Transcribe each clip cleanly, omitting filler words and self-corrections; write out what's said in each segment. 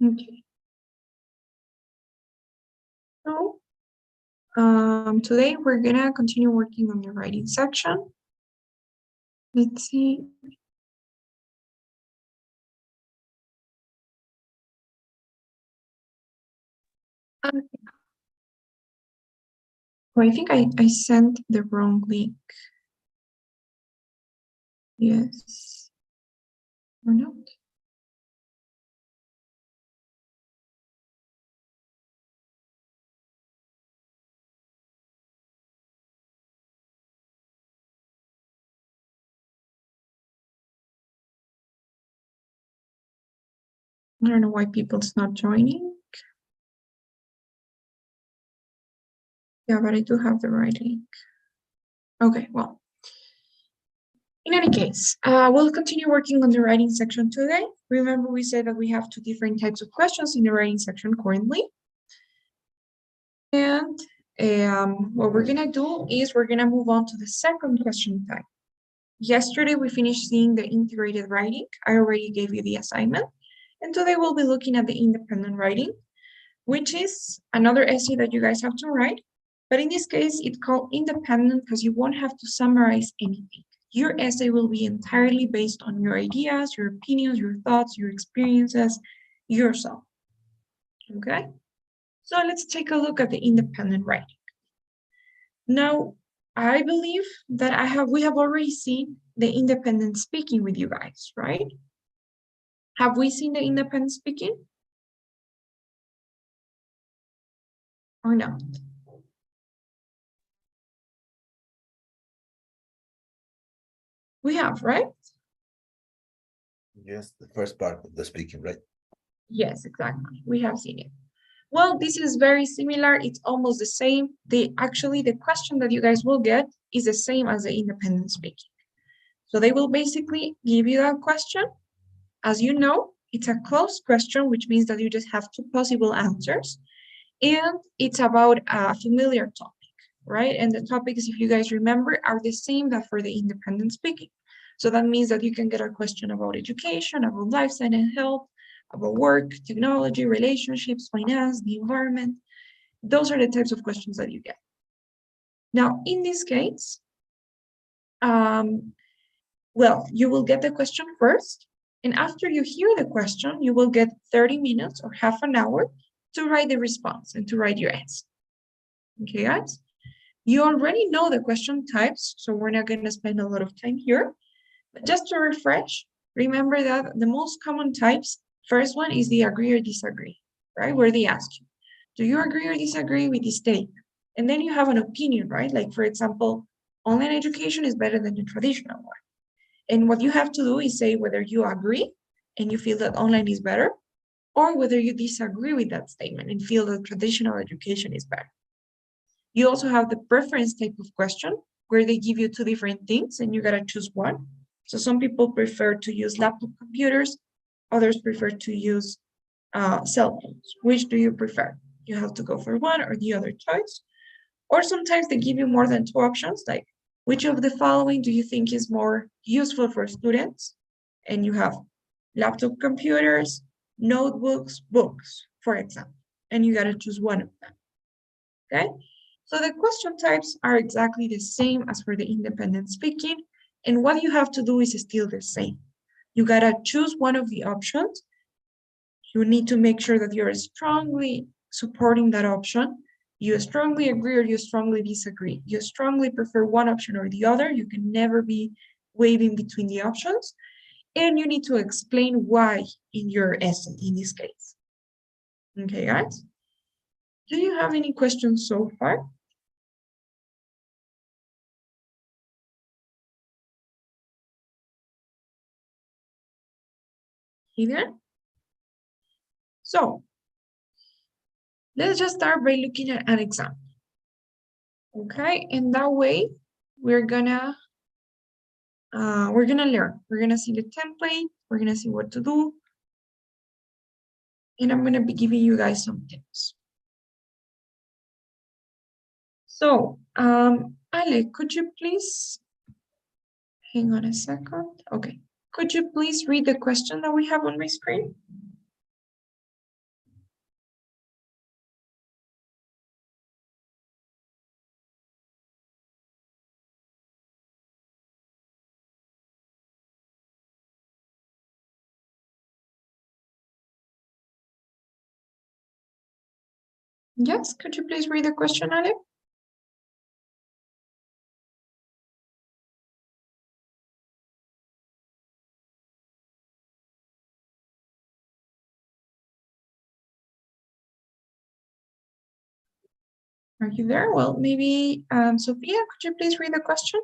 Okay. So today we're gonna continue working on the writing section. Let's see. Okay. Oh, I think I sent the wrong link. Yes. Or not? I don't know why people's not joining. Yeah, but I do have the right link. Okay, well. In any case, we'll continue working on the writing section today. Remember, we said that we have two different types of questions in the writing section currently. And what we're gonna do is we're gonna move on to the second question type. Yesterday, we finished seeing the integrated writing. I already gave you the assignment. And today we'll be looking at the independent writing, which is another essay that you guys have to write. But in this case, it's called independent because you won't have to summarize anything. Your essay will be entirely based on your ideas, your opinions, your thoughts, your experiences, yourself. Okay? So let's take a look at the independent writing. Now, I believe that we have already seen the independent speaking with you guys, right? Have we seen the independent speaking? Or not? We have, right? Yes, the first part of the speaking, right? Yes, exactly. We have seen it. Well, this is very similar. It's almost the same. Actually, the question that you guys will get is the same as the independent speaking. So they will basically give you a question. As you know, it's a closed question, which means that you just have two possible answers. And it's about a familiar topic, right? And the topics, if you guys remember, are the same that for the independent speaking. So that means that you can get a question about education, about lifestyle and health, about work, technology, relationships, finance, the environment. Those are the types of questions that you get. Now, in this case, well, you will get the question first, and after you hear the question, you will get 30 minutes or half an hour to write the response and to write your answer. Okay, guys? You already know the question types, so we're not going to spend a lot of time here. But just to refresh, remember that the most common types, first one is the agree or disagree, right? Where they ask you, do you agree or disagree with this statement? And then you have an opinion, right? Like, for example, online education is better than the traditional one. And what you have to do is say whether you agree and you feel that online is better, or whether you disagree with that statement and feel that traditional education is better. You also have the preference type of question where they give you two different things and you got to choose one. So some people prefer to use laptop computers, others prefer to use cell phones. Which do you prefer? You have to go for one or the other choice. Or sometimes they give you more than two options, like which of the following do you think is more useful for students? And you have laptop computers, notebooks, books, for example, and you got to choose one of them. Okay? So the question types are exactly the same as for the independent speaking, and what you have to do is still the same. You gotta choose one of the options. You need to make sure that you're strongly supporting that option. You strongly agree or you strongly disagree. You strongly prefer one option or the other. You can never be waving between the options. And you need to explain why in your essay, in this case. Okay, guys? Do you have any questions so far? Either? So, let's just start by looking at an example. Okay, and that way we're gonna learn. We're gonna see the template, we're gonna see what to do, and I'm gonna be giving you guys some tips. So, Ale, could you please hang on a second? Okay, could you please read the question that we have on my screen? Yes, could you please read the question, Ale? Are you there? Well, maybe Sophia, could you please read the question?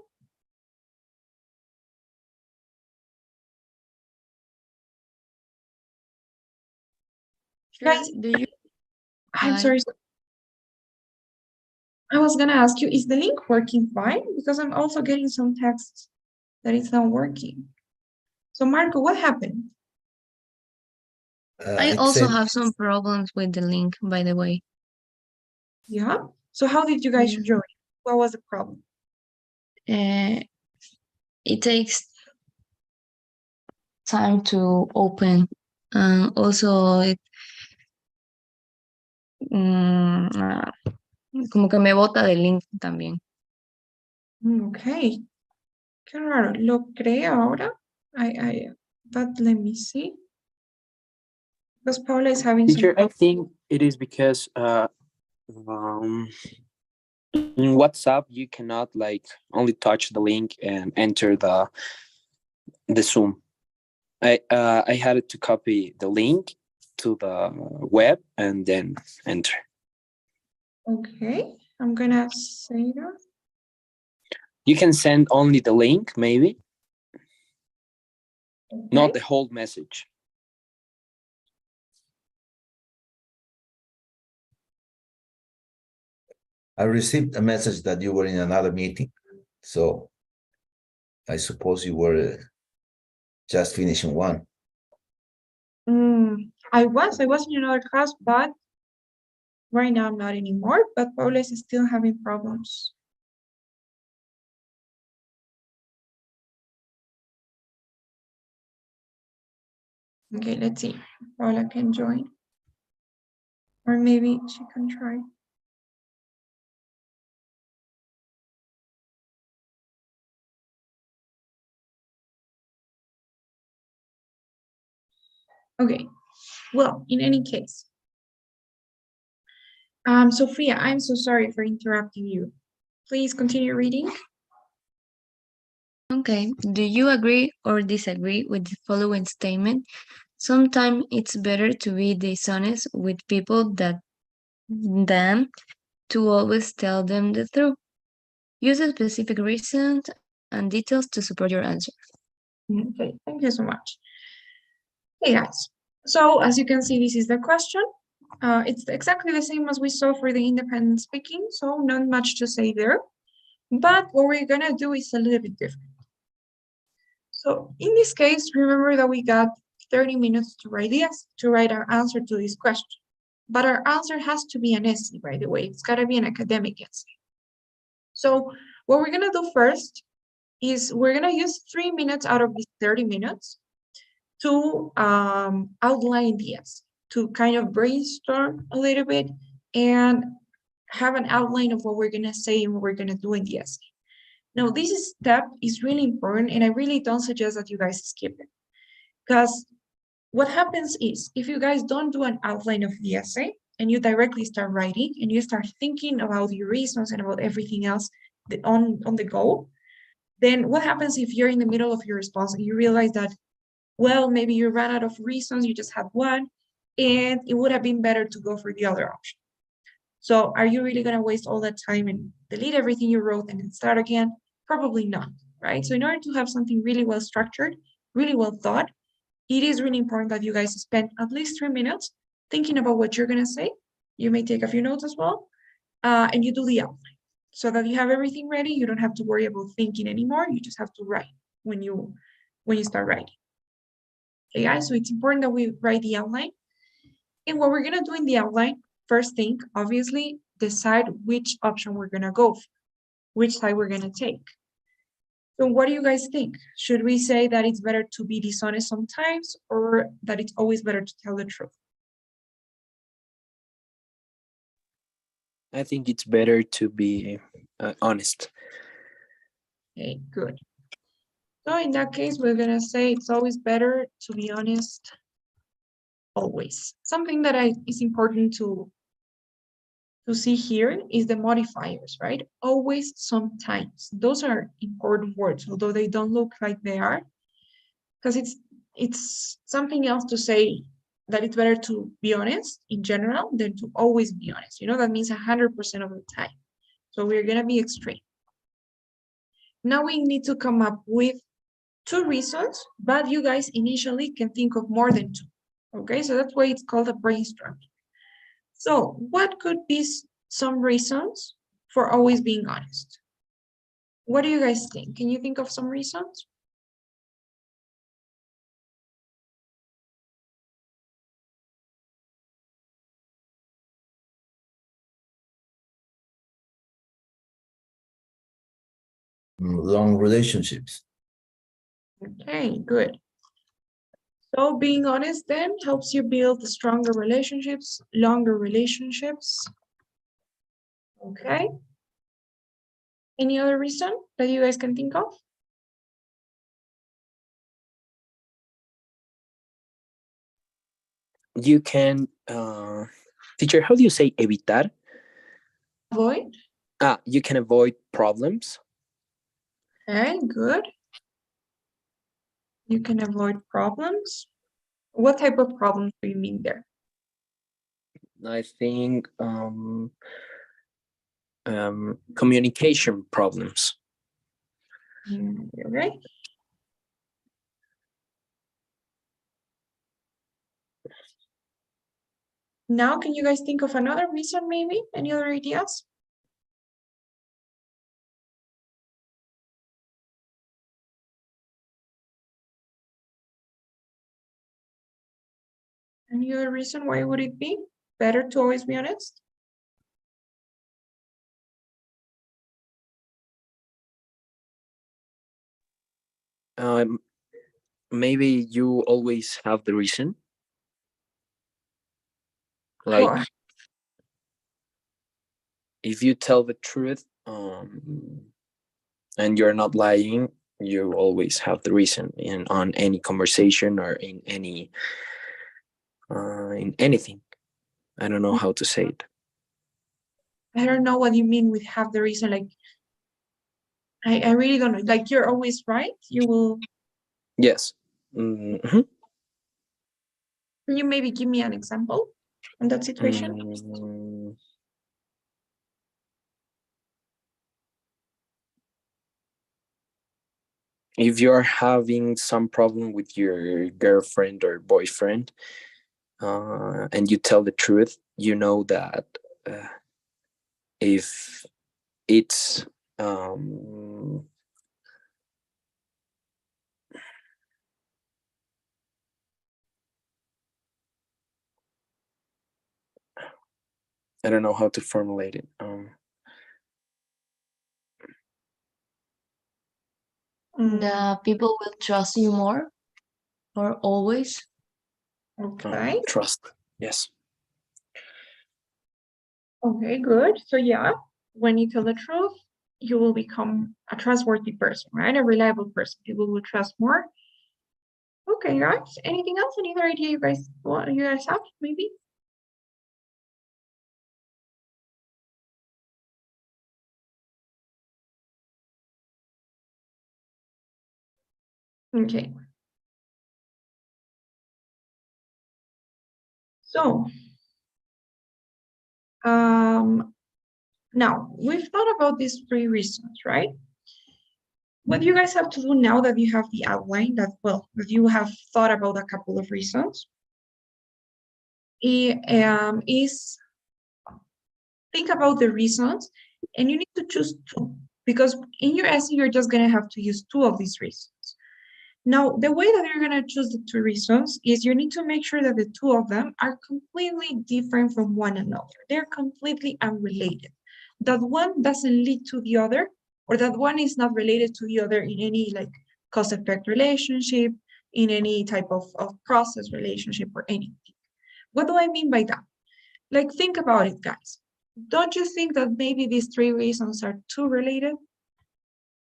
Sure. Guys, Do you? I'm Hi. sorry. I was gonna ask you, is the link working fine? Because I'm also getting some texts that it's not working. So Marco, what happened? I It also said, have some problems with the link, by the way. Yeah. So how did you guys Yeah. join? What was the problem? It takes time to open. Also, como que me bota del link también. Okay. Qué raro. Lo creo ahora. But let me see. Because Paula is having some Teacher, I problems. think it is because um, in WhatsApp you cannot like only touch the link and enter the Zoom. I had to copy the link to the web and then enter. Okay. I'm gonna say that. You can send only the link, maybe, not Okay. the whole message. I received a message that you were in another meeting. So I suppose you were just finishing one. I was in another class, but right now I'm not anymore. But Paula is still having problems. Okay, let's see. Paula can join. Or maybe she can try. Okay, well, in any case. Sophia, I'm so sorry for interrupting you. Please continue reading. Okay. Do you agree or disagree with the following statement? Sometimes it's better to be dishonest with people than to always tell them the truth. Use specific reasons and details to support your answer. Okay, thank you so much. Hey guys, so as you can see, this is the question. It's exactly the same as we saw for the independent speaking, so not much to say there. But what we're gonna do is a little bit different. So in this case, remember that we got 30 minutes to write our answer to this question. But our answer has to be an essay, by the way. It's gotta be an academic essay. So what we're gonna do first is we're gonna use 3 minutes out of these 30 minutes to outline the essay, to kind of brainstorm a little bit and have an outline of what we're gonna say and what we're gonna do in the essay. Now, this step is really important, and I really don't suggest that you guys skip it. Because what happens is, if you guys don't do an outline of the essay, and you directly start writing, and you start thinking about your reasons and about everything else on the go, then what happens if you're in the middle of your response and you realize that, well, maybe you ran out of reasons, you just had one, and it would have been better to go for the other option. So are you really gonna waste all that time and delete everything you wrote and then start again? Probably not, right? So in order to have something really well structured, really well thought, it is really important that you guys spend at least 3 minutes thinking about what you're gonna say. You may take a few notes as well, and you do the outline so that you have everything ready. You don't have to worry about thinking anymore. You just have to write when you start writing. Okay, guys, so it's important that we write the outline. And what we're gonna do in the outline, first thing, obviously, decide which option we're gonna go for, which side we're gonna take. So what do you guys think? Should we say that it's better to be dishonest sometimes, or that it's always better to tell the truth? I think it's better to be honest. Okay, good. So in that case, we're gonna say it's always better to be honest, always. Something that is important to to see here is the modifiers, right? Always, sometimes. Those are important words, although they don't look like they are, because it's something else to say that it's better to be honest in general than to always be honest. You know, that means 100% of the time. So we're gonna be extreme. Now we need to come up with 2 reasons, but you guys initially can think of more than 2. Okay, so that's why it's called a brainstorming. So what could be some reasons for always being honest? What do you guys think? Can you think of some reasons? Long relationships. Okay, good. So being honest then helps you build stronger relationships, longer relationships. Okay. Any other reason that you guys can think of? You can, teacher, how do you say evitar? Avoid. You can avoid problems. Okay, good. You can avoid problems. What type of problems do you mean there? I think communication problems. Right. Now, can you guys think of another reason, maybe? Any other ideas? Any other reason why would it be better to always be honest? Maybe you always have the reason. Go Like on. if you tell the truth, and you're not lying, you always have the reason on any conversation or in anything. I don't know how to say it. I don't know what you mean with have the reason. Like, I really don't know. Like, you're always right. You will. Yes. Can you maybe give me an example on that situation? If you're having some problem with your girlfriend or boyfriend, and you tell the truth, you know that if it's I don't know how to formulate it. The people will trust you more or always. Okay. Trust. Yes. Okay, good. So yeah, when you tell the truth, you will become a trustworthy person, right? A reliable person. People will trust more. Okay, guys. Anything else? Any other idea you guys have, maybe? Okay. So, now we've thought about these 3 reasons, right? What you guys have to do now that you have the outline that you have thought about a couple of reasons is think about the reasons, and you need to choose 2 because in your essay you're just going to have to use 2 of these reasons. Now, the way that you're going to choose the 2 reasons is you need to make sure that the 2 of them are completely different from one another. They're completely unrelated. That one doesn't lead to the other, or that one is not related to the other in any like cause-effect relationship, in any type of process relationship or anything. What do I mean by that? Like, think about it, guys. Don't you think that maybe these 3 reasons are too related?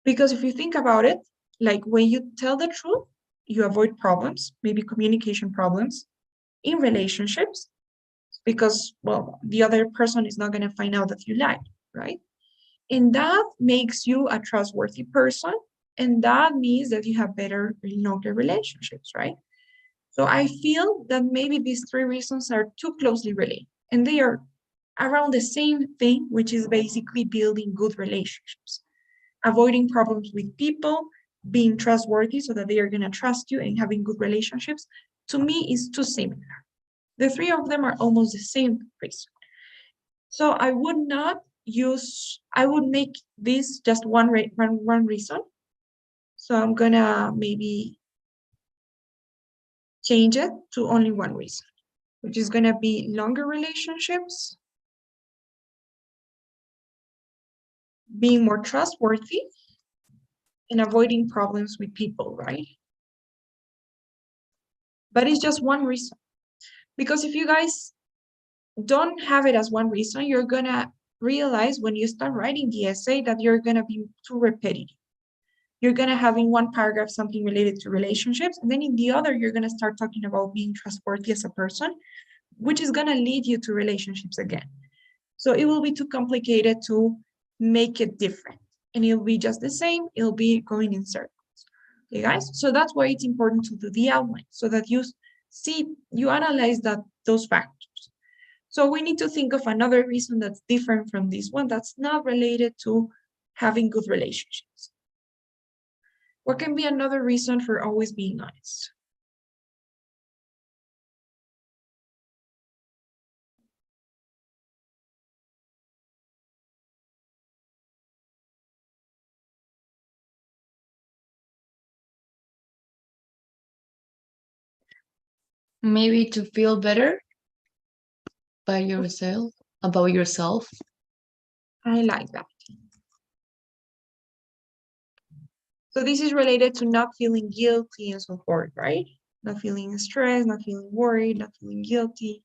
Because if you think about it, like when you tell the truth, you avoid problems, maybe communication problems in relationships. because, well, the other person is not going to find out that you lied, right? And that makes you a trustworthy person. And that means that you have better, longer relationships, right? So I feel that maybe these three reasons are too closely related, and they are around the same thing, which is basically building good relationships, avoiding problems with people, being trustworthy so that they are going to trust you, and having good relationships. To me, is too similar. The three of them are almost the same reason. So I would not use, I would make this just one reason. So I'm gonna maybe change it to only one reason, which is gonna be longer relationships, being more trustworthy, and avoiding problems with people, right? But it's just one reason. Because if you guys don't have it as one reason, you're gonna realize when you start writing the essay that you're gonna be too repetitive. You're gonna have in one paragraph something related to relationships, and then in the other, you're gonna start talking about being trustworthy as a person, which is gonna lead you to relationships again. So it will be too complicated to make it different. And it'll be just the same, it'll be going in circles. Okay, guys? So that's why it's important to do the outline, so that you see, you analyze those factors. So we need to think of another reason that's different from this one, that's not related to having good relationships. What can be another reason for always being honest? Maybe to feel better by yourself, about yourself. I like that. So this is related to not feeling guilty and so forth, right? Not feeling stressed, not feeling worried, not feeling guilty.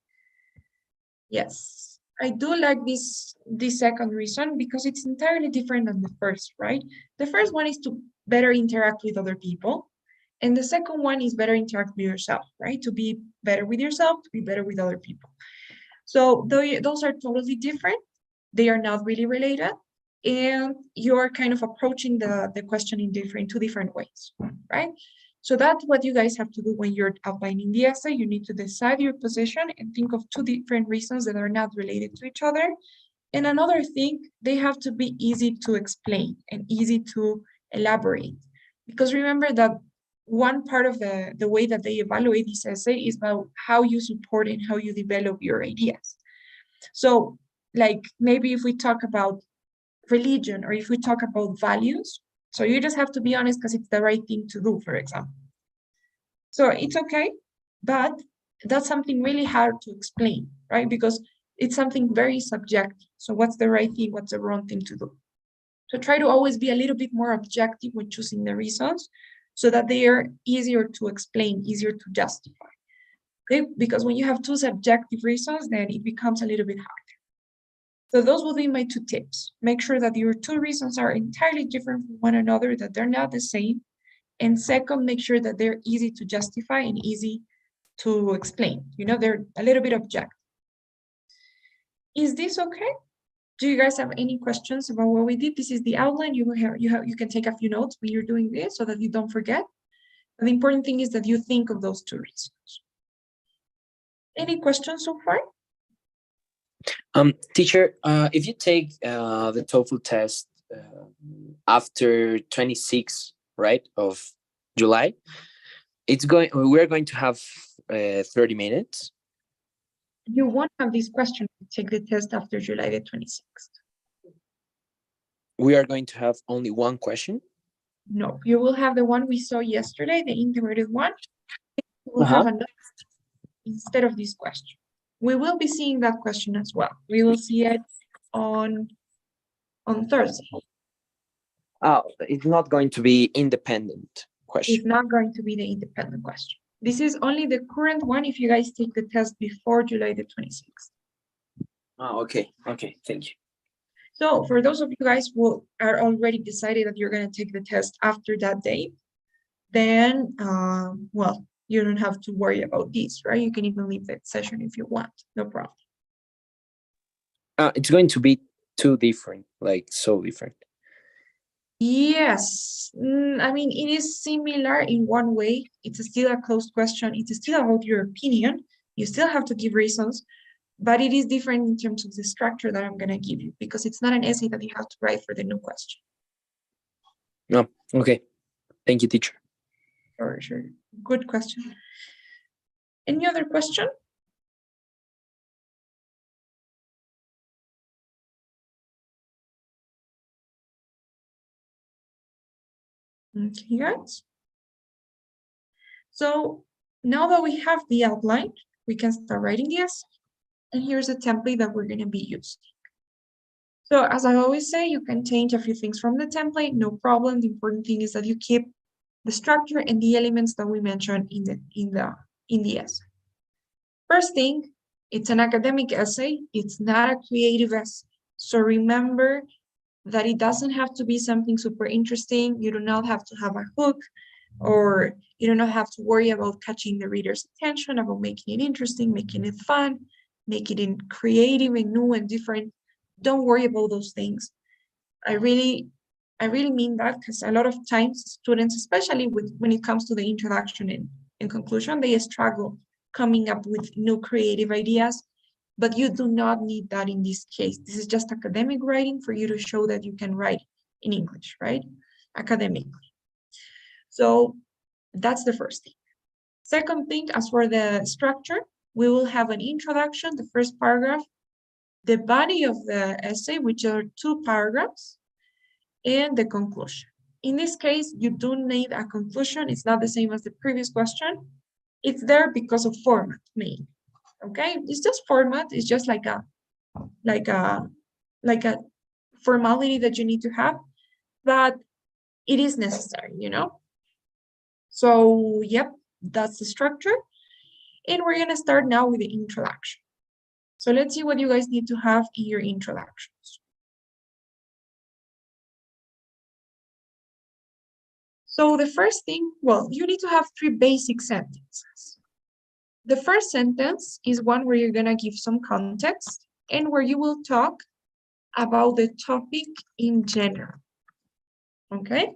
Yes, I do like this second reason because it's entirely different than the first, right? The first one is to better interact with other people. And the second one is better interact with yourself, right? To be better with yourself, to be better with other people. So those are totally different. They are not really related. And you're kind of approaching the question in two different ways, right? So that's what you guys have to do when you're outlining the essay. You need to decide your position and think of two different reasons that are not related to each other. And another thing, they have to be easy to explain and easy to elaborate. Because remember that one part of the way that they evaluate this essay is about how you support and how you develop your ideas. So like maybe if we talk about religion or if we talk about values, so you just have to be honest because it's the right thing to do, for example. So it's okay, but that's something really hard to explain, right? Because it's something very subjective. So what's the right thing? What's the wrong thing to do? So try to always be a little bit more objective when choosing the reasons so that they are easier to explain, easier to justify. Okay? Because when you have two subjective reasons, then it becomes a little bit harder. So those will be my two tips. Make sure that your two reasons are entirely different from one another, that they're not the same. And second, make sure that they're easy to justify and easy to explain. You know, they're a little bit objective. Is this okay? Do you guys have any questions about what we did? This is the outline. You can take a few notes when you're doing this so that you don't forget. And the important thing is that you think of those two reasons. Any questions so far? Teacher, if you take the TOEFL test after 26, right, of July, we're going to have 30 minutes. You won't have this question to take the test after July the 26th. We are going to have only one question. No, you will have the one we saw yesterday, the integrated one. We'll have another instead of this question. We will be seeing that question as well. We will see it on Thursday. Oh, it's not going to be independent question. It's not going to be the independent question. This is only the current one if you guys take the test before July the 26th. Oh, okay. Okay, thank you. So for those of you guys who are already decided that you're going to take the test after that date, then, well, you don't have to worry about this, right? You can even leave that session if you want, no problem. It's going to be too different, like so different. Yes, I mean, it is similar in one way. It's still a closed question. It's still about your opinion. You still have to give reasons, but it is different in terms of the structure that I'm going to give you, because it's not an essay that you have to write for the new question. No, okay. Thank you, teacher. Sure. Good question. Any other question? Okay, guys. So now that we have the outline, we can start writing the essay. And here's a template that we're going to be using. So as I always say, you can change a few things from the template, no problem. The important thing is that you keep the structure and the elements that we mentioned in the essay. First thing, it's an academic essay. It's not a creative essay. So remember that it doesn't have to be something super interesting. You do not have to have a hook, or you do not have to worry about catching the reader's attention, about making it interesting, making it fun, making it creative and new and different. Don't worry about those things. I really mean that, because a lot of times students, especially when it comes to the introduction and conclusion, they struggle coming up with new creative ideas, but you do not need that in this case. This is just academic writing for you to show that you can write in English, right? Academically. So that's the first thing. Second thing, as for the structure, we will have an introduction, the first paragraph, the body of the essay, which are 2 paragraphs, and the conclusion. In this case, you don't need a conclusion. It's not the same as the previous question. It's there because of format, mainly. Okay, it's just format. It's just like a formality that you need to have, but it is necessary, you know. So yep, that's the structure, and we're gonna start now with the introduction. So let's see what you guys need to have in your introductions. So the first thing, well, you need to have 3 basic sentences. The first sentence is one where you're gonna give some context and where you will talk about the topic in general, okay?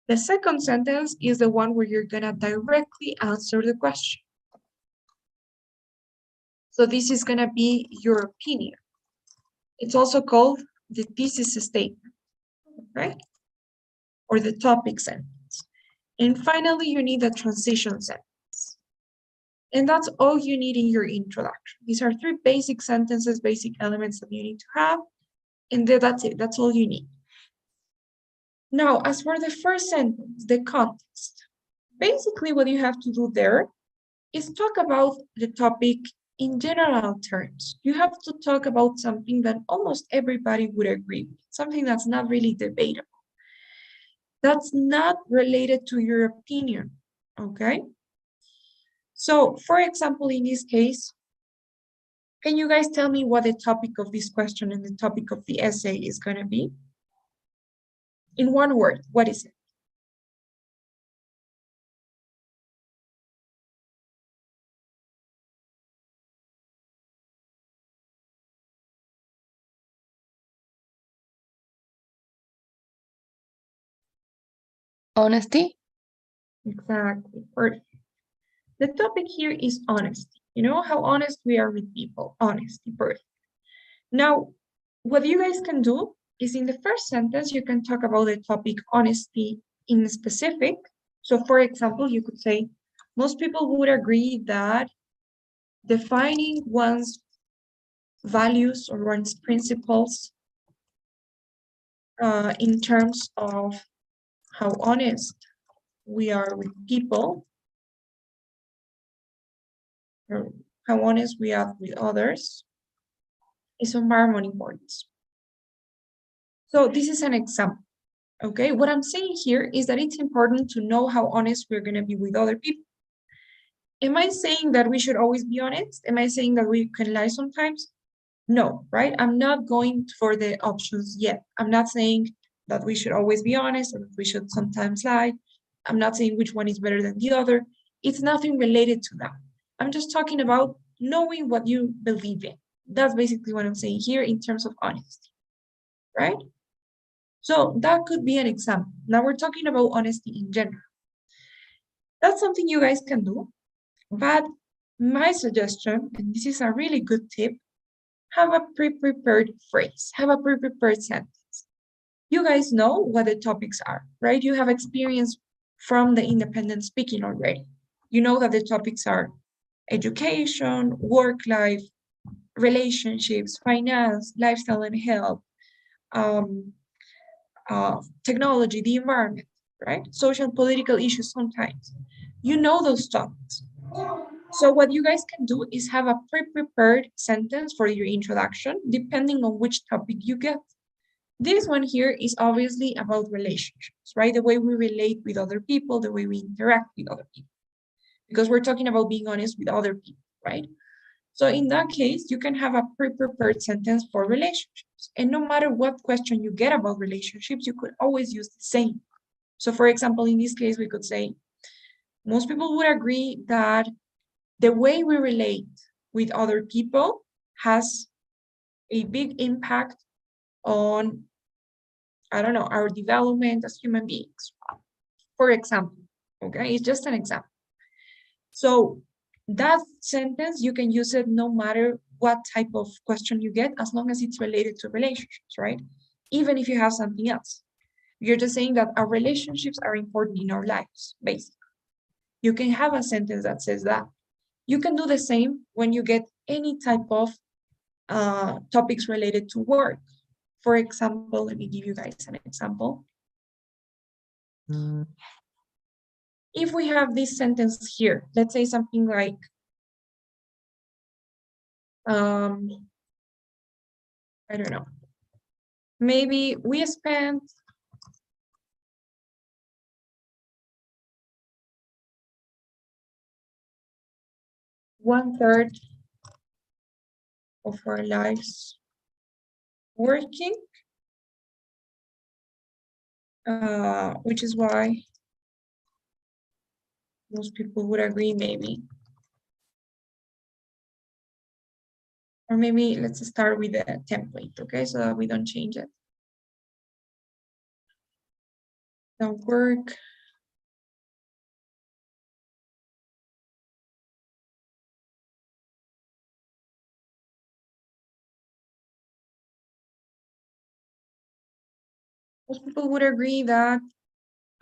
The second sentence is the one where you're gonna directly answer the question. So this is gonna be your opinion. It's also called the thesis statement, right? Or the topic sentence. And finally, you need a transition sentence. And that's all you need in your introduction. These are 3 basic sentences, basic elements that you need to have, and that's it. That's all you need. Now, as for the first sentence, the context, basically what you have to do there is talk about the topic in general terms. You have to talk about something that almost everybody would agree with, something that's not really debatable. That's not related to your opinion, okay? So, for example, in this case, can you guys tell me what the topic of this question and the topic of the essay is going to be? In one word, what is it? Honesty? Exactly. Perfect. The topic here is honesty. You know how honest we are with people. Honesty. Perfect. Now, what you guys can do is in the first sentence, you can talk about the topic honesty in specific. So, for example, you could say, most people would agree that defining one's values or one's principles in terms of how honest we are with people, or how honest we are with others, is of paramount importance. So this is an example, okay? What I'm saying here is that it's important to know how honest we're gonna be with other people. Am I saying that we should always be honest? Am I saying that we can lie sometimes? No, right? I'm not going for the options yet. I'm not saying that we should always be honest or that we should sometimes lie. I'm not saying which one is better than the other. It's nothing related to that. I'm just talking about knowing what you believe in. That's basically what I'm saying here in terms of honesty, right? So that could be an example. Now we're talking about honesty in general. That's something you guys can do, but my suggestion, and this is a really good tip, have a pre-prepared phrase, have a pre-prepared sentence. You guys know what the topics are, right? You have experience from the independent speaking already. You know that the topics are education, work life, relationships, finance, lifestyle and health, technology, the environment, right? Social political issues sometimes. You know those topics. So what you guys can do is have a pre-prepared sentence for your introduction, depending on which topic you get. This one here is obviously about relationships, right? The way we relate with other people, the way we interact with other people. Because we're talking about being honest with other people, right? So in that case, you can have a pre-prepared sentence for relationships. And no matter what question you get about relationships, you could always use the same. So for example, in this case, we could say, most people would agree that the way we relate with other people has a big impact on, I don't know, our development as human beings. For example, okay, it's just an example. So that sentence, you can use it no matter what type of question you get, as long as it's related to relationships, right? Even if you have something else. You're just saying that our relationships are important in our lives, basically. You can have a sentence that says that. You can do the same when you get any type of topics related to work. For example, let me give you guys an example. If we have this sentence here, let's say something like, I don't know, maybe we spent one-third of our lives working, which is why most people would agree maybe. Or maybe let's start with the template, okay, so that we don't change it. The work most people would agree that,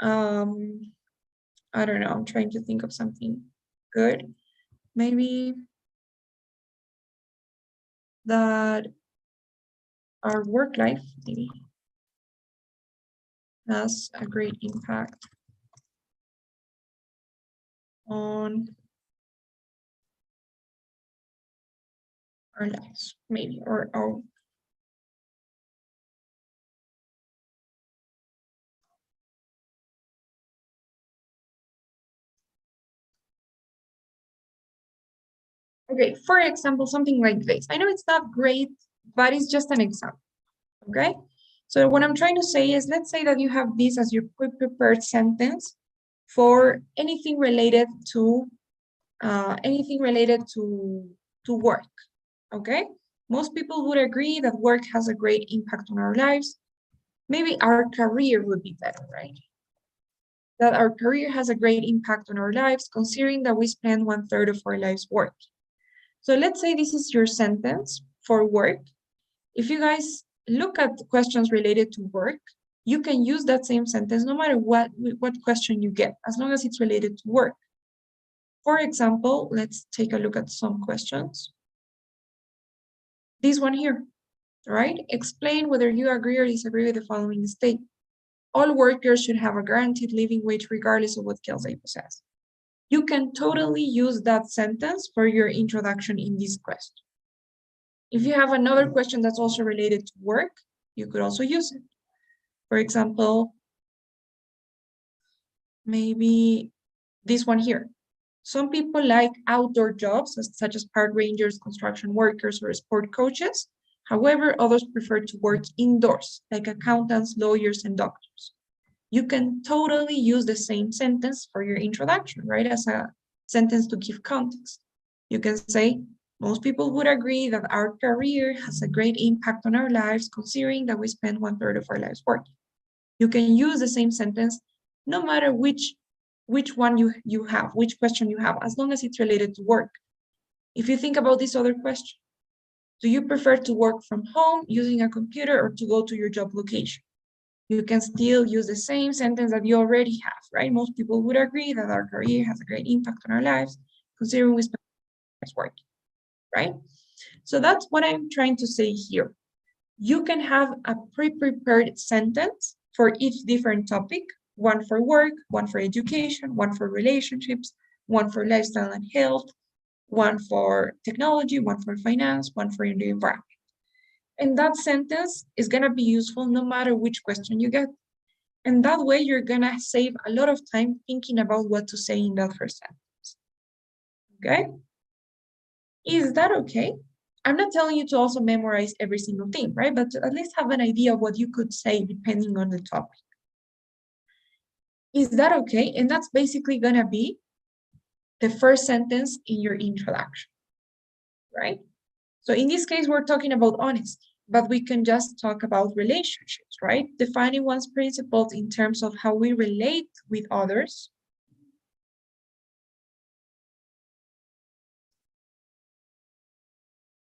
I don't know, I'm trying to think of something good. Maybe that our work life maybe has a great impact on our lives, maybe, or okay, for example, something like this. I know it's not great, but it's just an example, okay? So what I'm trying to say is, let's say that you have this as your pre-prepared sentence for anything related to work, okay? Most people would agree that work has a great impact on our lives. Maybe our career would be better, right? That our career has a great impact on our lives, considering that we spend one-third of our lives working. So let's say this is your sentence for work. If you guys look at questions related to work, you can use that same sentence no matter what question you get, as long as it's related to work. For example, let's take a look at some questions. This one here, right? Explain whether you agree or disagree with the following statement. All workers should have a guaranteed living wage regardless of what skills they possess. You can totally use that sentence for your introduction in this question. If you have another question that's also related to work, you could also use it. For example, maybe this one here. Some people like outdoor jobs, such as park rangers, construction workers, or sport coaches. However, others prefer to work indoors, like accountants, lawyers, and doctors. You can totally use the same sentence for your introduction, right? As a sentence to give context. You can say, Most people would agree that our career has a great impact on our lives, considering that we spend 1/3 of our lives working. You can use the same sentence no matter which one you have, which question you have, as long as it's related to work. If you think about this other question, do you prefer to work from home using a computer or to go to your job location? You can still use the same sentence that you already have, right? Most people would agree that our career has a great impact on our lives, considering we spend hours working, right? So that's what I'm trying to say here. You can have a pre-prepared sentence for each different topic, one for work, one for education, one for relationships, one for lifestyle and health, one for technology, one for finance, one for the environment. And that sentence is going to be useful no matter which question you get. And that way you're going to save a lot of time thinking about what to say in that first sentence. Okay? Is that okay? I'm not telling you to also memorize every single thing, right? But to at least have an idea of what you could say depending on the topic. Is that okay? And that's basically going to be the first sentence in your introduction, right? So in this case, we're talking about honesty, but we can just talk about relationships, right? Defining one's principles in terms of how we relate with others.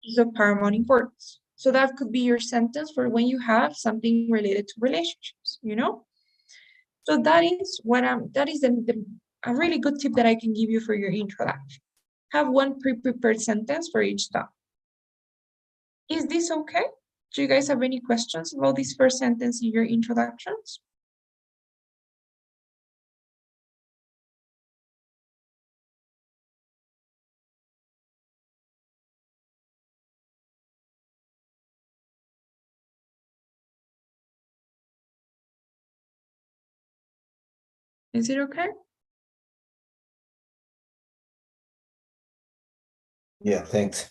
Is of paramount importance. So that could be your sentence for when you have something related to relationships, you know? So that is what a really good tip that I can give you for your introduction. Have one pre-prepared sentence for each topic. Is this okay? Do you guys have any questions about this first sentence in your introductions? Is it okay? Yeah, thanks.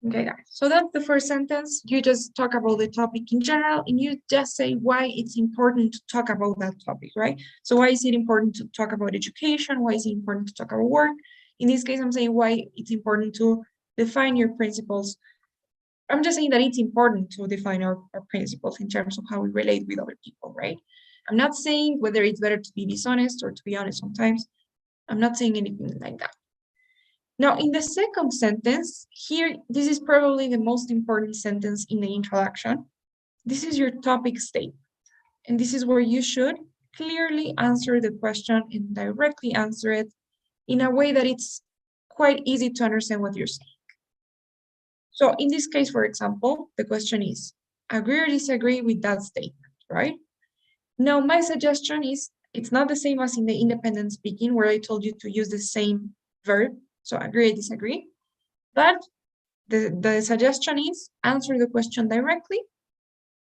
Okay, guys. So that's the first sentence. You just talk about the topic in general, and you just say why it's important to talk about that topic, right? So why is it important to talk about education? Why is it important to talk about work? In this case, I'm saying why it's important to define your principles. I'm just saying that it's important to define our principles in terms of how we relate with other people, right? I'm not saying whether it's better to be dishonest or to be honest sometimes. I'm not saying anything like that. Now, in the second sentence, here, this is probably the most important sentence in the introduction. This is your topic statement. And this is where you should clearly answer the question and directly answer it in a way that it's quite easy to understand what you're saying. So in this case, for example, the question is, agree or disagree with that statement, right? Now, my suggestion is, it's not the same as in the independent speaking where I told you to use the same verb. So agree or disagree. But the suggestion is answer the question directly,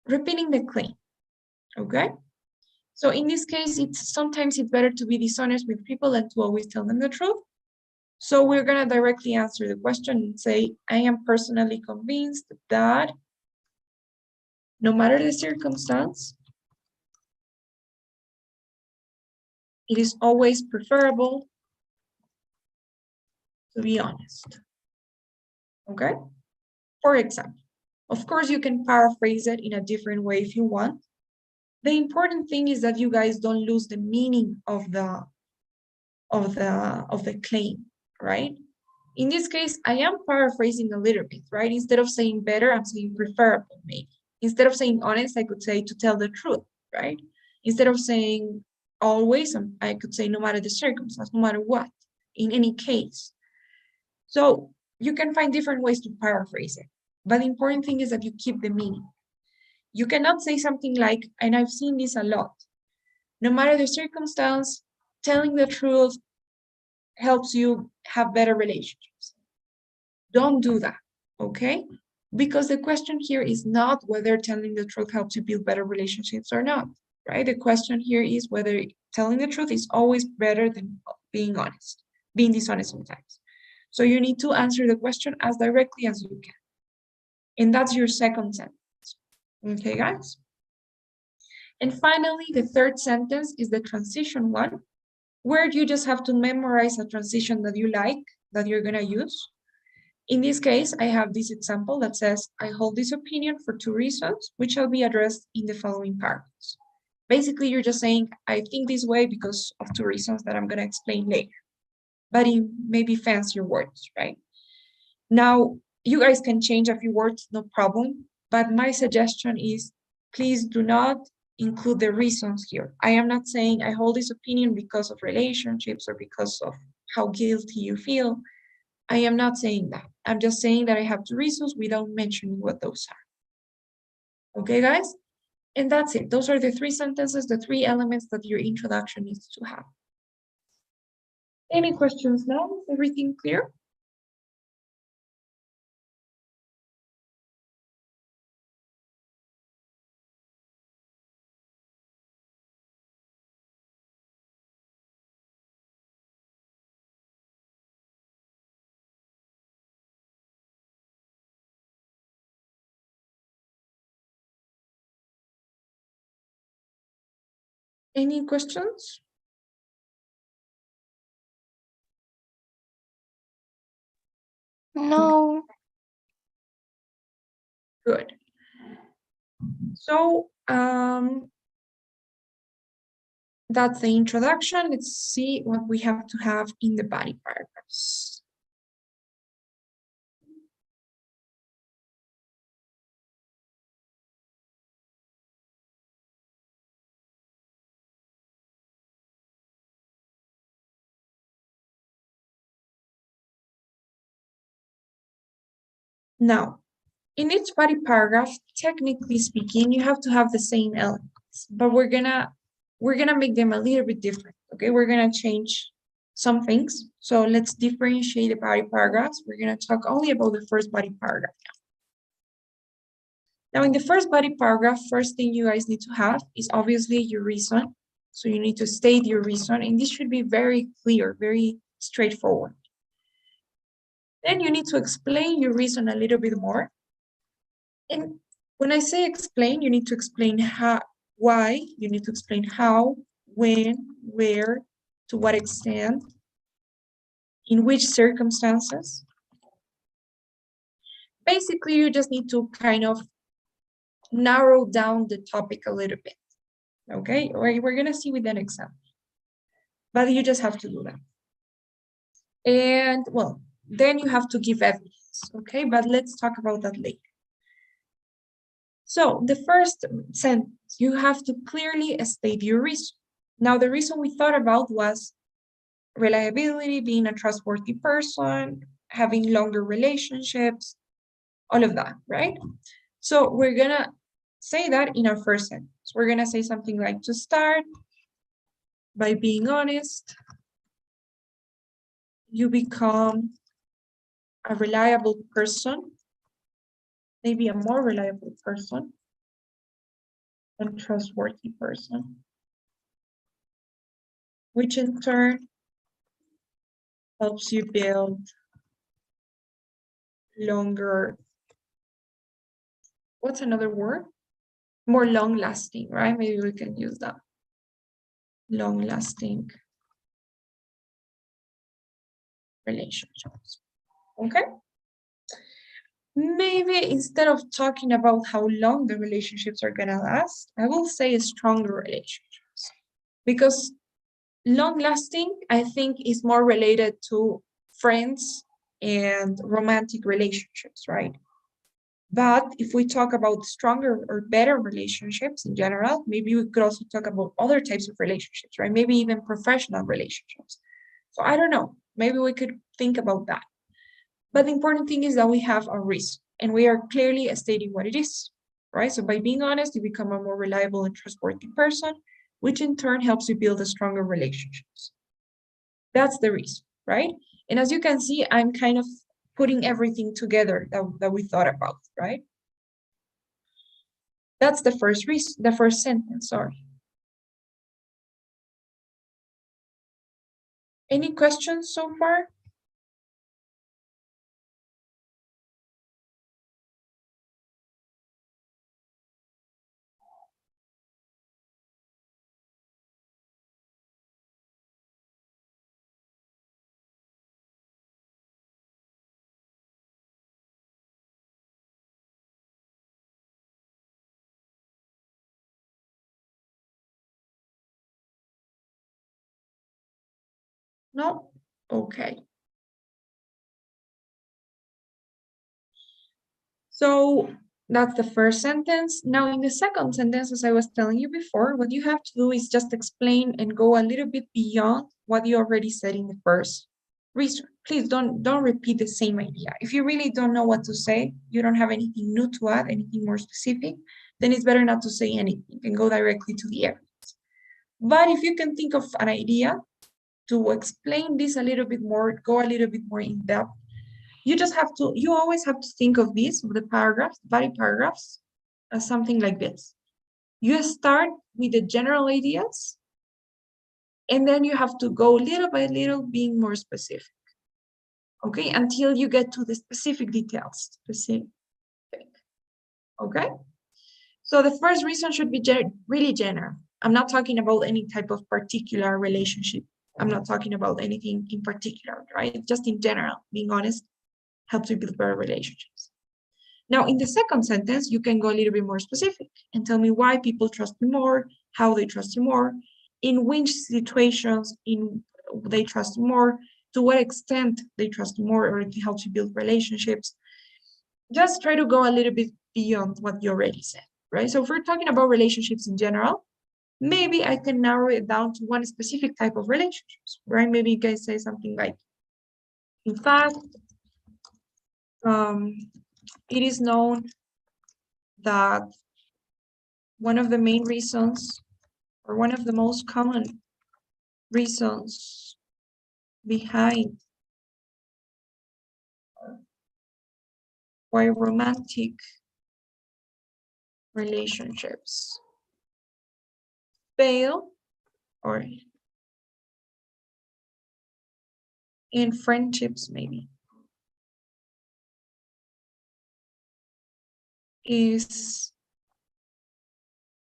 repeating the claim. Okay? So in this case, sometimes it's better to be dishonest with people than to always tell them the truth. So we're going to directly answer the question and say, I am personally convinced that no matter the circumstance, it is always preferable to be honest. Okay? For example, of course, you can paraphrase it in a different way if you want. The important thing is that you guys don't lose the meaning of the claim, right? In this case, I am paraphrasing a little bit, right? Instead of saying better, I'm saying preferable, maybe. Instead of saying honest, I could say to tell the truth, right? Instead of saying always, I could say no matter the circumstance, no matter what, in any case. So you can find different ways to paraphrase it. But the important thing is that you keep the meaning. You cannot say something like, and I've seen this a lot, no matter the circumstance, telling the truth helps you have better relationships. Don't do that, okay? Because the question here is not whether telling the truth helps you build better relationships or not, right? The question here is whether telling the truth is always better than being honest, being dishonest sometimes. So you need to answer the question as directly as you can. And that's your second sentence. Okay, guys? And finally, the third sentence is the transition one, where you just have to memorize a transition that you like, that you're gonna use. In this case, I have this example that says, I hold this opinion for 2 reasons, which shall be addressed in the following paragraphs. Basically, you're just saying, I think this way because of 2 reasons that I'm going to explain later, but in maybe fancier words, right? Now, you guys can change a few words, no problem, but my suggestion is, please do not include the reasons here. I am not saying I hold this opinion because of relationships or because of how guilty you feel. I am not saying that. I'm just saying that I have 2 reasons without mentioning what those are. Okay, guys? And that's it. Those are the 3 sentences, the 3 elements that your introduction needs to have. Any questions now? Everything clear? Any questions? No. Good. So, that's the introduction. Let's see what we have to have in the body paragraphs. Now, in each body paragraph, technically speaking, you have to have the same elements, but we're gonna make them a little bit different. Okay, we're gonna change some things. So let's differentiate the body paragraphs. We're gonna talk only about the first body paragraph. Now, in the first body paragraph, first thing you guys need to have is obviously your reason. So you need to state your reason, and this should be very clear, very straightforward. Then you need to explain your reason a little bit more. And when I say explain, you need to explain why, you need to explain how, when, where, to what extent, in which circumstances. Basically, you just need to kind of narrow down the topic a little bit. Okay, we're gonna see with an example, but you just have to do that. And well, then you have to give evidence, okay? But let's talk about that later. So the first sentence, you have to clearly state your reason. Now, the reason we thought about was reliability, being a trustworthy person, having longer relationships, all of that, right? So we're gonna say that in our first sentence. We're gonna say something like, to start, by being honest, you become a reliable person, maybe a more reliable person, and trustworthy person, which in turn helps you build longer, what's another word? More long-lasting, right? Maybe we can use that. Long-lasting relationships, okay? Maybe instead of talking about how long the relationships are gonna last, I will say stronger relationships. Because long-lasting, I think, is more related to friends and romantic relationships, right? But if we talk about stronger or better relationships in general, maybe we could also talk about other types of relationships, right? Maybe even professional relationships. So I don't know, maybe we could think about that. But the important thing is that we have a reason and we are clearly stating what it is, right? So by being honest, you become a more reliable and trustworthy person, which in turn helps you build a stronger relationships. That's the reason, right? And as you can see, I'm kind of putting everything together that we thought about, right? That's the first reason, the first sentence, sorry. Any questions so far? No? Okay. So that's the first sentence. Now in the second sentence, as I was telling you before, what you have to do is just explain and go a little bit beyond what you already said in the first reason. Please don't repeat the same idea. If you really don't know what to say, you don't have anything new to add, anything more specific, then it's better not to say anything and go directly to the evidence. But if you can think of an idea to explain this a little bit more, go a little bit more in depth, you always have to think of this, of the paragraphs, body paragraphs, as something like this. You start with the general ideas, and then you have to go little by little, being more specific. Okay, until you get to the specific details. Okay, so the first reason should be really general. I'm not talking about any type of particular relationship. I'm not talking about anything in particular, right? Just in general, being honest, helps you build better relationships. Now, in the second sentence, you can go a little bit more specific and tell me why people trust you more, how they trust you more, in which situations they trust you more, to what extent they trust you more, or it helps you build relationships. Just try to go a little bit beyond what you already said, right? So if we're talking about relationships in general, maybe I can narrow it down to one specific type of relationships, right? Maybe you guys say something like, in fact, it is known that one of the main reasons, or one of the most common reasons behind why romantic relationships fail, or in friendships maybe, it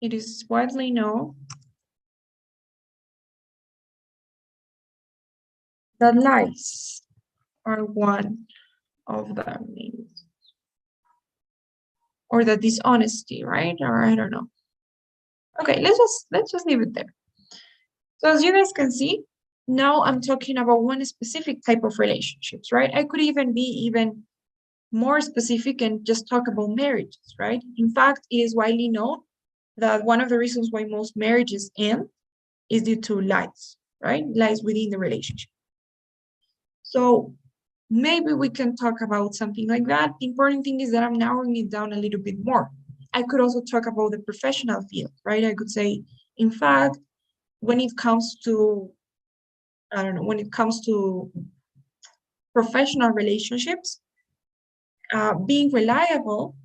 is widely known that lies are one of the main, or the dishonesty, right? Or I don't know. Okay, let's just leave it there. So as you guys can see, now I'm talking about one specific type of relationships, right? I could even be even more specific and just talk about marriages, right? In fact, it is widely known that one of the reasons why most marriages end is due to lies, right? Lies within the relationship. So maybe we can talk about something like that. The important thing is that I'm narrowing it down a little bit more. I could also talk about the professional field, right? I could say, in fact, when it comes to, I don't know, when it comes to professional relationships, being reliable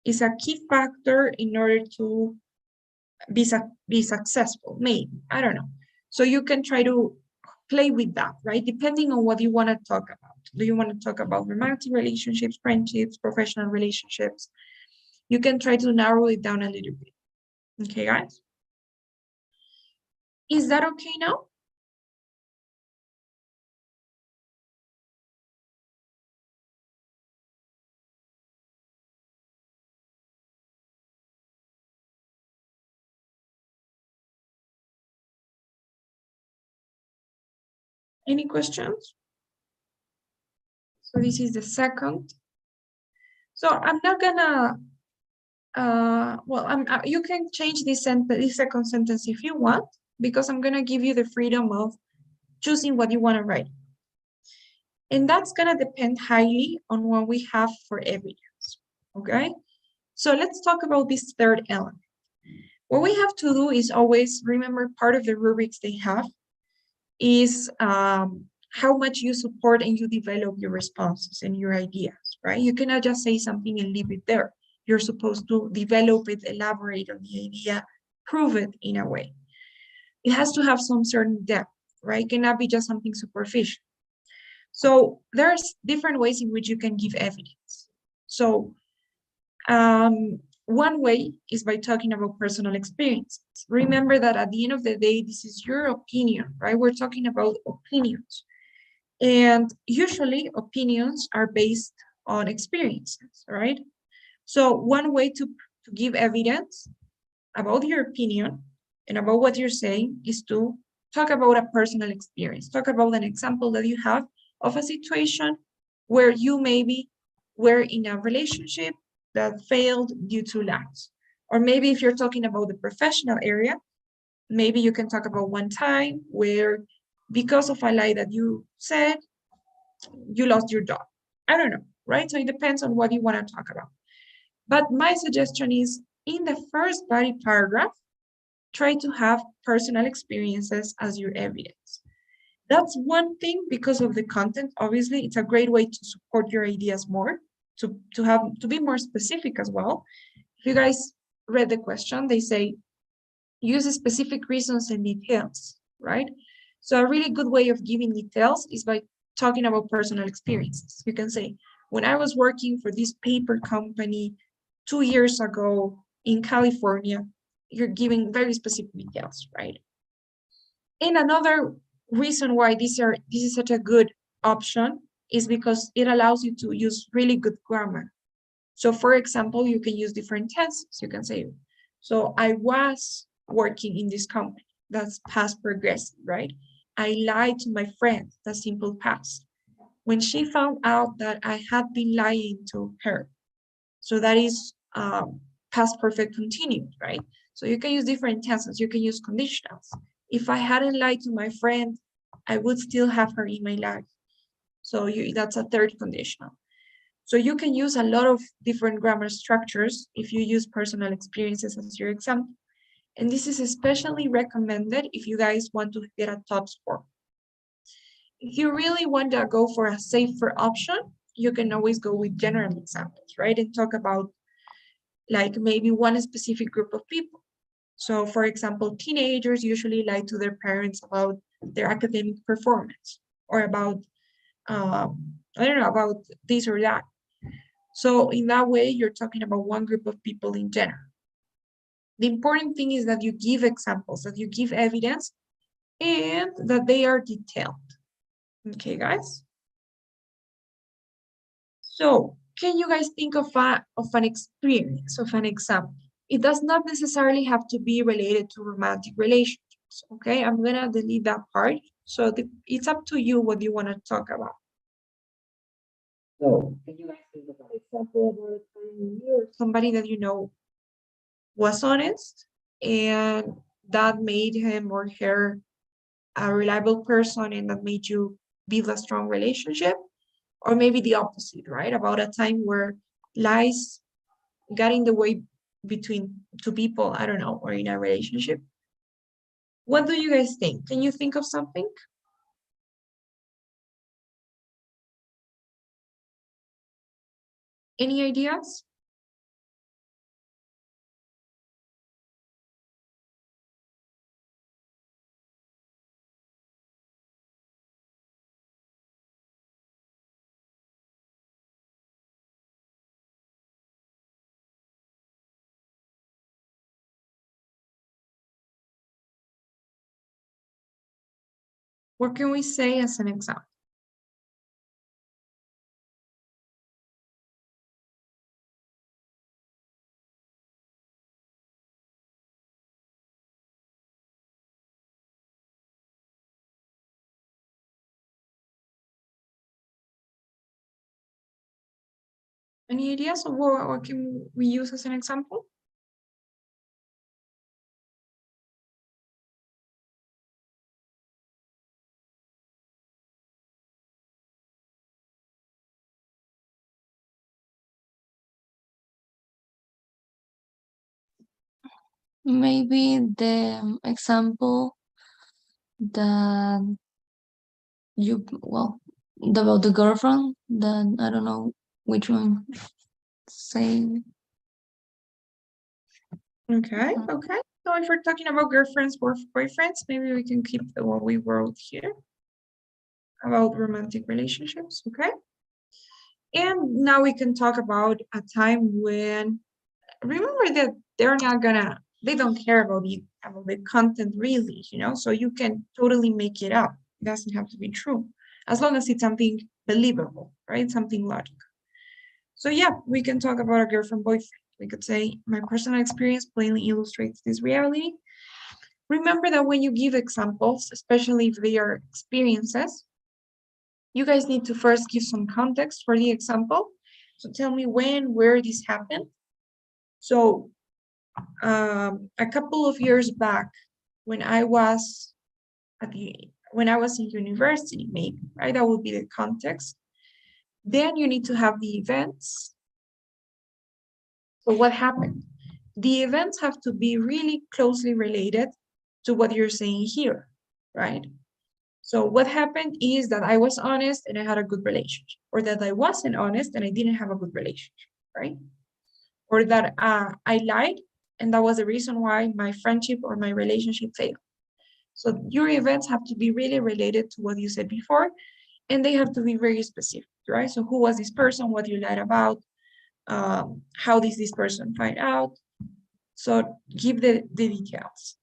is a key factor in order to be successful, maybe, I don't know. So you can try to play with that, right? Depending on what you want to talk about. Do you want to talk about romantic relationships, friendships, professional relationships? You can try to narrow it down a little bit. Okay, guys? Is that okay now? Any questions? So this is the second. So I'm not gonna, well, you can change this second sentence if you want, because I'm gonna give you the freedom of choosing what you want to write. And that's gonna depend highly on what we have for evidence, okay? So let's talk about this third element. What we have to do is always remember part of the rubrics they have is how much you support and you develop your responses and your ideas, right? You cannot just say something and leave it there. You're supposed to develop it, elaborate on the idea, prove it in a way. It has to have some certain depth, right? It cannot be just something superficial. So there's different ways in which you can give evidence. So one way is by talking about personal experiences. Remember that at the end of the day, this is your opinion, right? We're talking about opinions. And usually opinions are based on experiences, right? So one way to give evidence about your opinion and about what you're saying is to talk about a personal experience. Talk about an example that you have of a situation where you maybe were in a relationship that failed due to lies. Or maybe if you're talking about the professional area, maybe you can talk about one time where because of a lie that you said, you lost your job. I don't know, right? So it depends on what you want to talk about. But my suggestion is in the first body paragraph, try to have personal experiences as your evidence. That's one thing because of the content. Obviously, it's a great way to support your ideas more, to be more specific as well. If you guys read the question, they say use specific reasons and details, right? So a really good way of giving details is by talking about personal experiences. You can say, when I was working for this paper company 2 years ago in California, you're giving very specific details, right? And another reason why this is such a good option is because it allows you to use really good grammar. So for example, you can use different tenses. You can say, so I was working in this company. That's past progressive, right? I lied to my friend. That's simple past. When she found out that I had been lying to her. So that is past perfect continued, right? So you can use different tenses. You can use conditionals. If I hadn't lied to my friend, I would still have her in my life. So that's a third conditional. So you can use a lot of different grammar structures if you use personal experiences as your example. And this is especially recommended if you guys want to get a top score. If you really want to go for a safer option, you can always go with general examples, right? And talk about like maybe one specific group of people. So for example, teenagers usually lie to their parents about their academic performance or about, I don't know, about this or that. So in that way, you're talking about one group of people in general. The important thing is that you give examples, that you give evidence, and that they are detailed. Okay, guys? So can you guys think of an experience, of an example? It does not necessarily have to be related to romantic relationships, okay? I'm gonna delete that part. So it's up to you what you wanna talk about. So can you guys think of an example about a time when you or somebody that you know was honest and that made him or her a reliable person and that made you build a strong relationship? Or maybe the opposite, right? About a time where lies got in the way between two people, I don't know, or in a relationship. What do you guys think? Can you think of something? Any ideas? What can we say as an example? Any ideas of what can we use as an example? Maybe the example that about the girlfriend, that I don't know which one say. Okay, okay. So if we're talking about girlfriends or boyfriends, maybe we can keep the what we wrote here about romantic relationships, okay? And now we can talk about a time when, remember that they don't care about the content really, so you can totally make it up. It doesn't have to be true, as long as it's something believable, right? Something logical. So yeah, we can talk about a girlfriend boyfriend. We could say, my personal experience plainly illustrates this reality. Remember that when you give examples, especially if they are experiences, you guys need to first give some context for the example. So tell me when, where this happened. So a couple of years back, when I was in university, maybe, right? That would be the context. Then you need to have the events. So what happened? The events have to be really closely related to what you're saying here, right? So what happened is that I was honest and I had a good relationship, or that I wasn't honest and I didn't have a good relationship, right? Or that I lied and that was the reason why my friendship or my relationship failed. So your events have to be really related to what you said before, and they have to be very specific, right? So who was this person, what you lied about, how did this person find out? So give the details.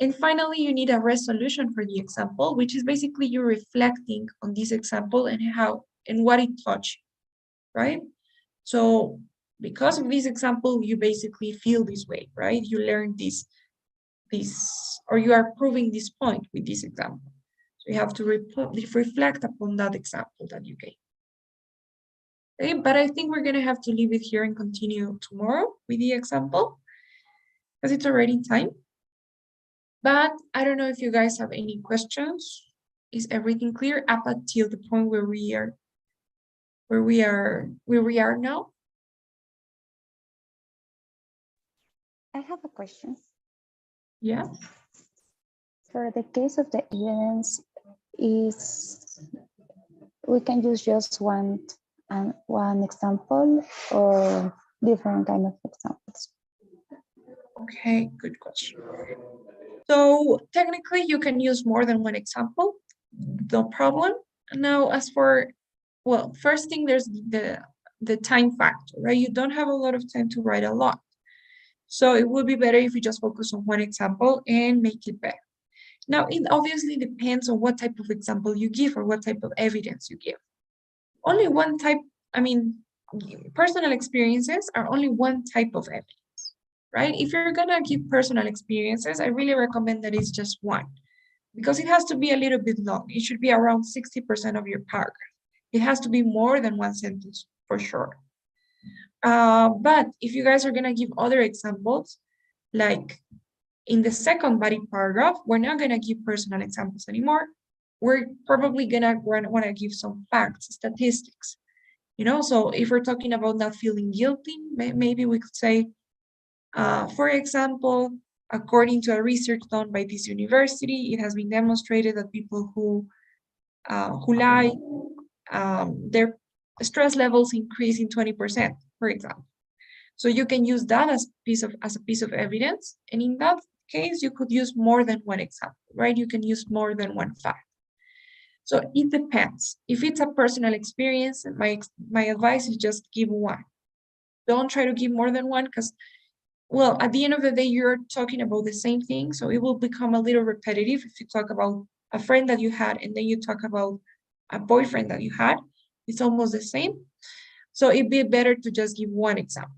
And finally, you need a resolution for the example, which is basically you reflecting on this example and how and what it taught you, right? So because of this example, you basically feel this way, right? You learn this, or you are proving this point with this example. So you have to reflect upon that example that you gave. Okay, but I think we're gonna have to leave it here and continue tomorrow with the example because it's already time. But I don't know if you guys have any questions. Is everything clear up until the point where we are now? I have a question. Yeah. For the case of the events, is we can use just one example or different kind of examples? Okay, good question. So technically you can use more than one example, no problem. Now, as for, well, first thing, there's the time factor, right? You don't have a lot of time to write a lot. So it would be better if you just focus on one example and make it better. Now, it obviously depends on what type of example you give or what type of evidence you give. Only one type, I mean, personal experiences are only one type of evidence, right? If you're gonna give personal experiences, I really recommend that it's just one, because it has to be a little bit long. It should be around 60% of your paragraph. It has to be more than one sentence for sure. But if you guys are gonna give other examples, like in the second body paragraph, we're not gonna give personal examples anymore. We're probably gonna wanna give some facts, statistics, you know? So if we're talking about not feeling guilty, maybe we could say, for example, according to a research done by this university, it has been demonstrated that people who lie, their stress levels increase in 20%, for example. So you can use that as a piece of evidence, and in that case, you could use more than one example, right? You can use more than one fact. So it depends. If it's a personal experience, my advice is just give one. Don't try to give more than one, because, well, at the end of the day, you're talking about the same thing, so it will become a little repetitive if you talk about a friend that you had and then you talk about a boyfriend that you had. It's almost the same. So it'd be better to just give one example.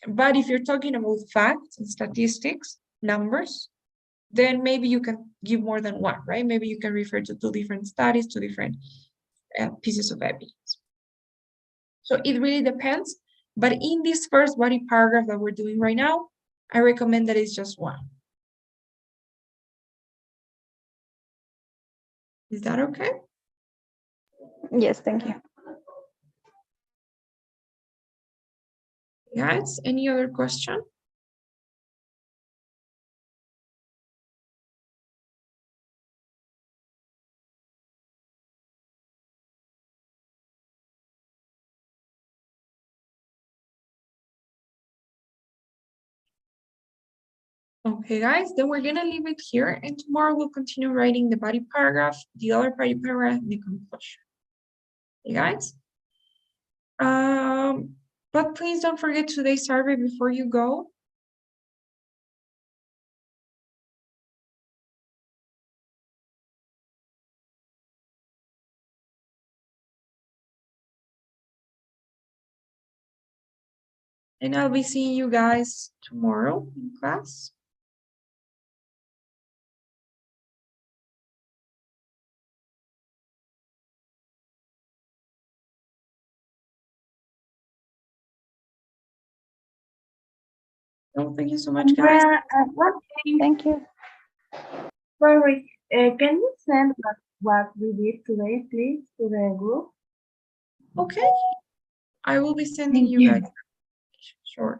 But if you're talking about facts and statistics, numbers, then maybe you can give more than one, right? Maybe you can refer to two different studies, two different pieces of evidence. So it really depends. But in this first body paragraph that we're doing right now, I recommend that it's just one. Is that okay? Yes, thank you. Guys, any other question? Okay, guys, then we're gonna leave it here, and tomorrow we'll continue writing the body paragraph, the other body paragraph, and the conclusion. Okay, guys? But please don't forget today's survey before you go. And I'll be seeing you guys tomorrow in class. No, thank you so much, guys. One thing, Thank you. sorry, can you send what we did today, please, to the group? Okay. I will be sending Thank you you. guys. Sure.